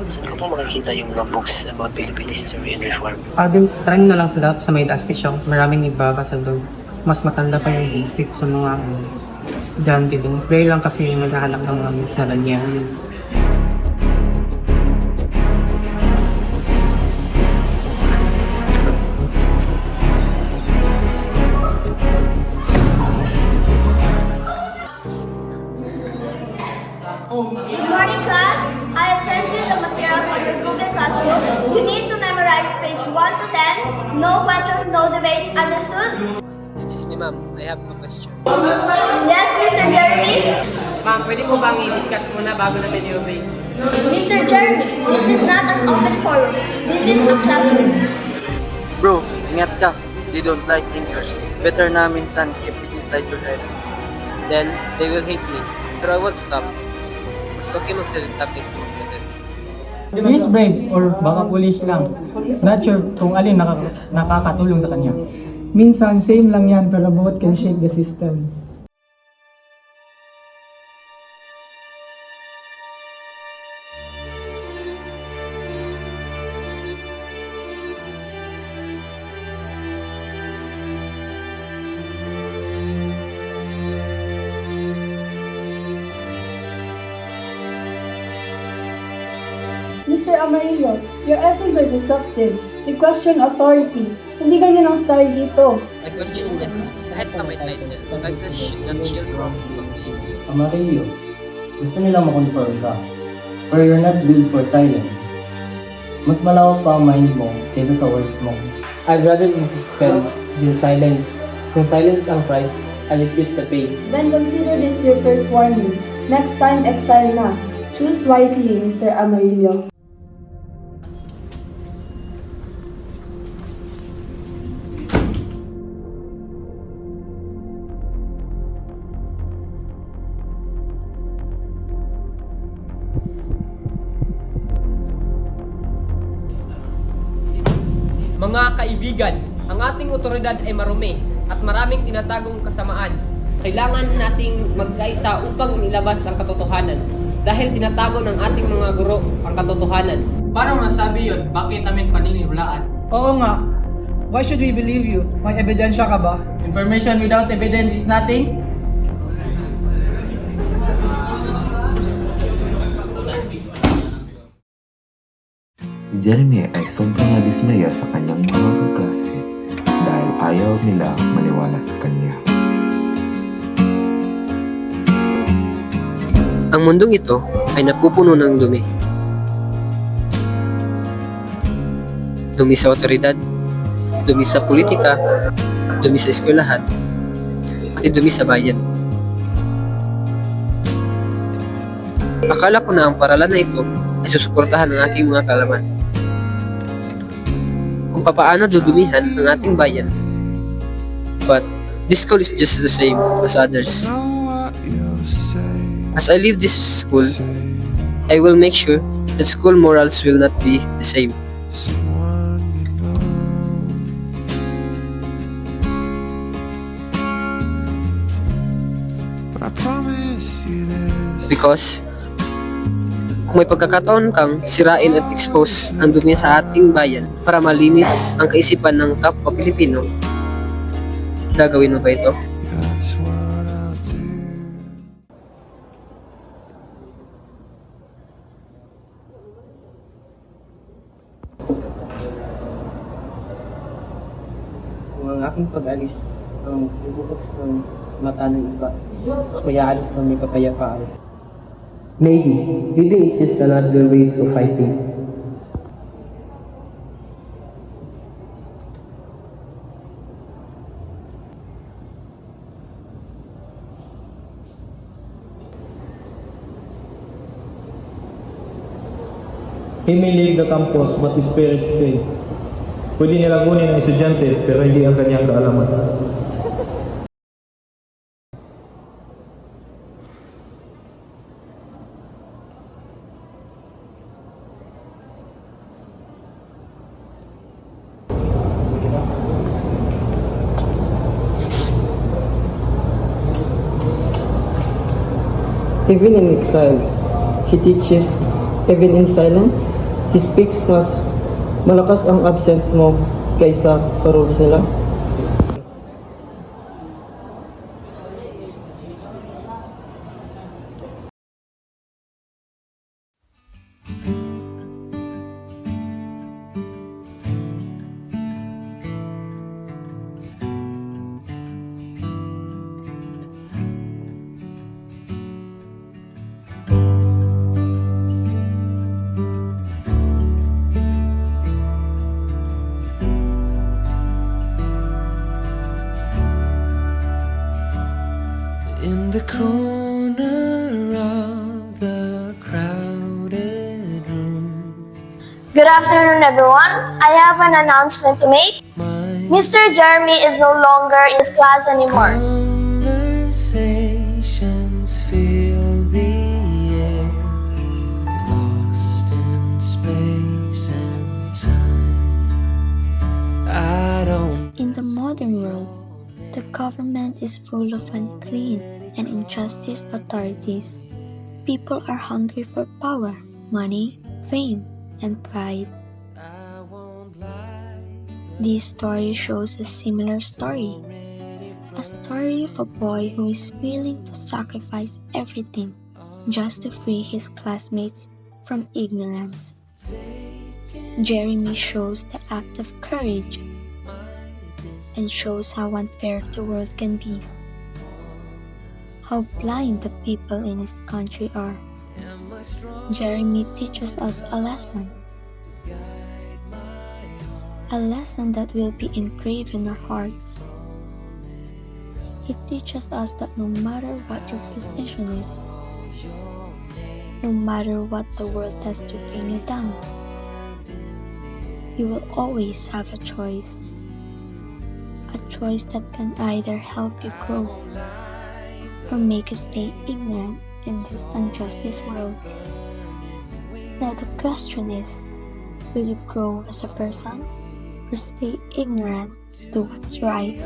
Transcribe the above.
Saan ko po makikita yung mga books about Philippine history and reform? Try nyo na lang fill up sa may station. Maraming nagbabasa doon. Mas matanda pa yung books dito sa mga estudyante doon. Rare lang kasi yung naghahanap ng mga books na ganyan. Good morning, class. I have sent you the materials on your Google Classroom. You need to memorize page 1 to 10. No questions, no debate. Understood? Excuse me, ma'am. I have a question. Yes, Mr. Jeremy? Ma'am, pwede mo bang i-discuss muna bago natin i-obey? Mr. Jeremy, this is not an open forum. This is a classroom. Bro, ingat ka. They don't like thinkers. Better na minsan keep it inside your head. Then, they will hate me. Pero I won't stop. Mas okay magsalita kaysa mag-pretend. He is brave or baka foolish lang. Not sure kung alin nakakatulong sa kanya. Minsan, same lang yan, pero both can shake the system. Mr. Amarillo, your essence are disruptive. You question authority. Hindi ganyan ang style dito. My question injustice. Kahit pa may title, Douglas should not shield from complaints. Amarillo, gusto nila makonfirm ka. Pero you're not built for silence. Mas malawak pa ang mind mo kaysa sa words mo. I'd rather be suspend than silence. Kung silence ang price, I refuse to pay. Then consider this your first warning. Next time, exile na. Choose wisely, Mr. Amarillo. Mga kaibigan, ang ating otoridad ay marumi at maraming tinatagong kasamaan. Kailangan nating magkaisa upang ilabas ang katotohanan dahil tinatago ng ating mga guro ang katotohanan. Paano masabi yun? Bakit namin paniniwalaan? Oo nga. Why should we believe you? May ebidensya ka ba? Information without evidence is nothing? Si Jeremy ay sobrang nadismaya sa kanyang mga kaklase dahil ayaw nila maniwala sa kanya. Ang mundong ito ay napupuno ng dumi. Dumi sa otoridad, dumi sa politika, dumi sa eskwelahan, pati dumi sa bayan. Akala ko na ang paralan na ito ay susuportahan ng aking mga kalaman. Kung papaano dudumihan ang ating bayan. But this school is just the same as others. As I leave this school, I will make sure that school morals will not be the same. Because kung may pagkakataon kang sirain at expose ang dumi sa ating bayan para malinis ang kaisipan ng kapwa Pilipino, gagawin mo ba ito? Kung ang aking pag-alis ang bubukas ng mata ng iba. Kaya alis kami kapayapaan. Maybe living is just another way to fighting. He may leave the campus but his parents stay. Pwede nila kunin ang estudyante pero hindi ang kanyang kaalaman. Even in exile, he teaches. Even in silence, he speaks mas malakas ang absence mo kaysa sa rules nila. In the corner of the crowded room, Good afternoon, everyone. I have an announcement to make. Mr. Jeremy is no longer in his class anymore. conversations fill the air, lost in space and time. I don't In the modern world, the government is full of unclean and injustice authorities. People are hungry for power, money, fame, and pride. This story shows a similar story. A story of a boy who is willing to sacrifice everything just to free his classmates from ignorance. Jeremy shows the act of courage and shows how unfair the world can be, how blind the people in his country are. Jeremy teaches us a lesson that will be engraved in our hearts. He teaches us that no matter what your position is, no matter what the world has to bring you down, you will always have a choice that can either help you grow or make you stay ignorant in this injustice world. Now the question is, will you grow as a person or stay ignorant to what's right?